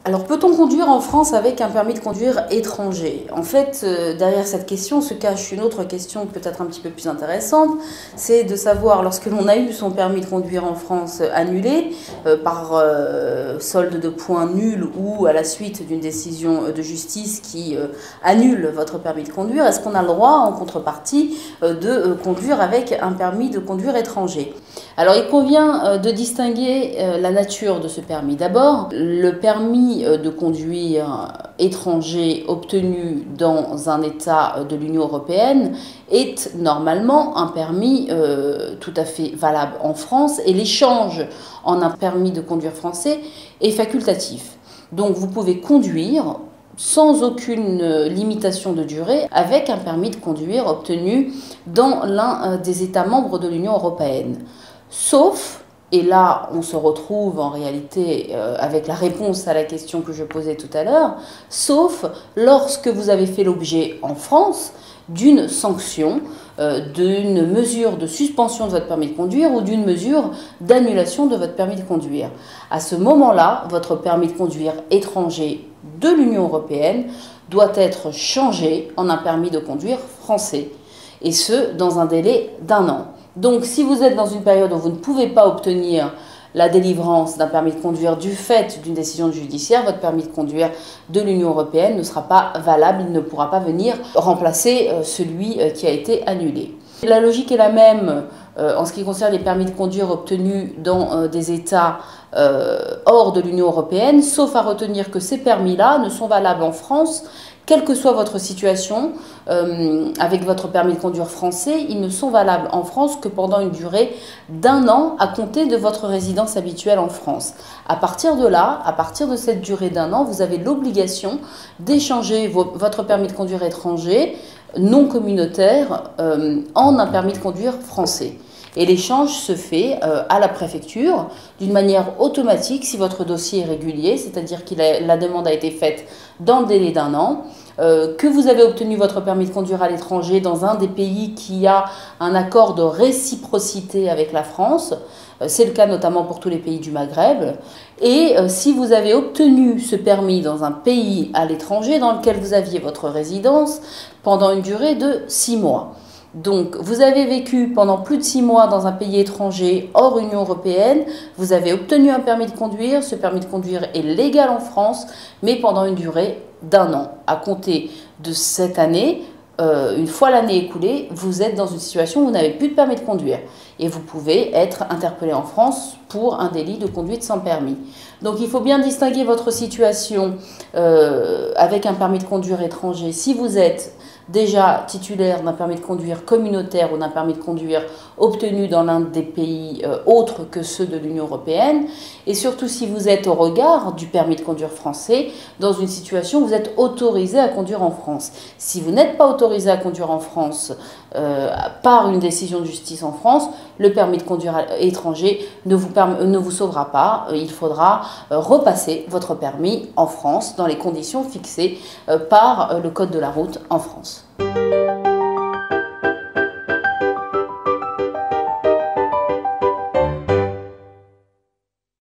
Alors, peut-on conduire en France avec un permis de conduire étranger? En fait, derrière cette question se cache une autre question peut-être un petit peu plus intéressante, c'est de savoir, lorsque l'on a eu son permis de conduire en France annulé par solde de points nuls ou à la suite d'une décision de justice qui annule votre permis de conduire, est-ce qu'on a le droit en contrepartie de conduire avec un permis de conduire étranger? Alors, il convient de distinguer la nature de ce permis. D'abord, le permis de conduire étranger obtenu dans un État de l'Union européenne est normalement un permis tout à fait valable en France, et l'échange en un permis de conduire français est facultatif. Donc, vous pouvez conduire sans aucune limitation de durée avec un permis de conduire obtenu dans l'un des États membres de l'Union européenne. Sauf, et là on se retrouve en réalité avec la réponse à la question que je posais tout à l'heure, sauf lorsque vous avez fait l'objet en France d'une sanction, d'une mesure de suspension de votre permis de conduire ou d'une mesure d'annulation de votre permis de conduire. À ce moment-là, votre permis de conduire étranger de l'Union européenne doit être changé en un permis de conduire français, et ce dans un délai d'1 an. Donc, si vous êtes dans une période où vous ne pouvez pas obtenir la délivrance d'un permis de conduire du fait d'une décision judiciaire, votre permis de conduire de l'Union européenne ne sera pas valable, il ne pourra pas venir remplacer celui qui a été annulé. La logique est la même en ce qui concerne les permis de conduire obtenus dans des États hors de l'Union européenne, sauf à retenir que ces permis-là ne sont valables en France, quelle que soit votre situation, avec votre permis de conduire français, ils ne sont valables en France que pendant une durée d'1 an à compter de votre résidence habituelle en France. À partir de là, à partir de cette durée d'1 an, vous avez l'obligation d'échanger votre permis de conduire étranger non communautaire en un permis de conduire français. Et l'échange se fait à la préfecture d'une manière automatique si votre dossier est régulier, c'est-à-dire que la demande a été faite dans le délai d'1 an, que vous avez obtenu votre permis de conduire à l'étranger dans un des pays qui a un accord de réciprocité avec la France. C'est le cas notamment pour tous les pays du Maghreb. Et si vous avez obtenu ce permis dans un pays à l'étranger dans lequel vous aviez votre résidence pendant une durée de 6 mois. Donc, vous avez vécu pendant plus de 6 mois dans un pays étranger hors Union européenne, vous avez obtenu un permis de conduire, ce permis de conduire est légal en France, mais pendant une durée d'1 an. À compter de cette année, une fois l'année écoulée, vous êtes dans une situation où vous n'avez plus de permis de conduire. Et vous pouvez être interpellé en France pour un délit de conduite sans permis. Donc il faut bien distinguer votre situation avec un permis de conduire étranger. Si vous êtes déjà titulaire d'un permis de conduire communautaire ou d'un permis de conduire obtenu dans l'un des pays autres que ceux de l'Union européenne, et surtout si vous êtes au regard du permis de conduire français, dans une situation où vous êtes autorisé à conduire en France. Si vous n'êtes pas autorisé à conduire en France par une décision de justice en France, le permis de conduire étranger ne vous sauvera pas. Il faudra repasser votre permis en France dans les conditions fixées par le Code de la route en France.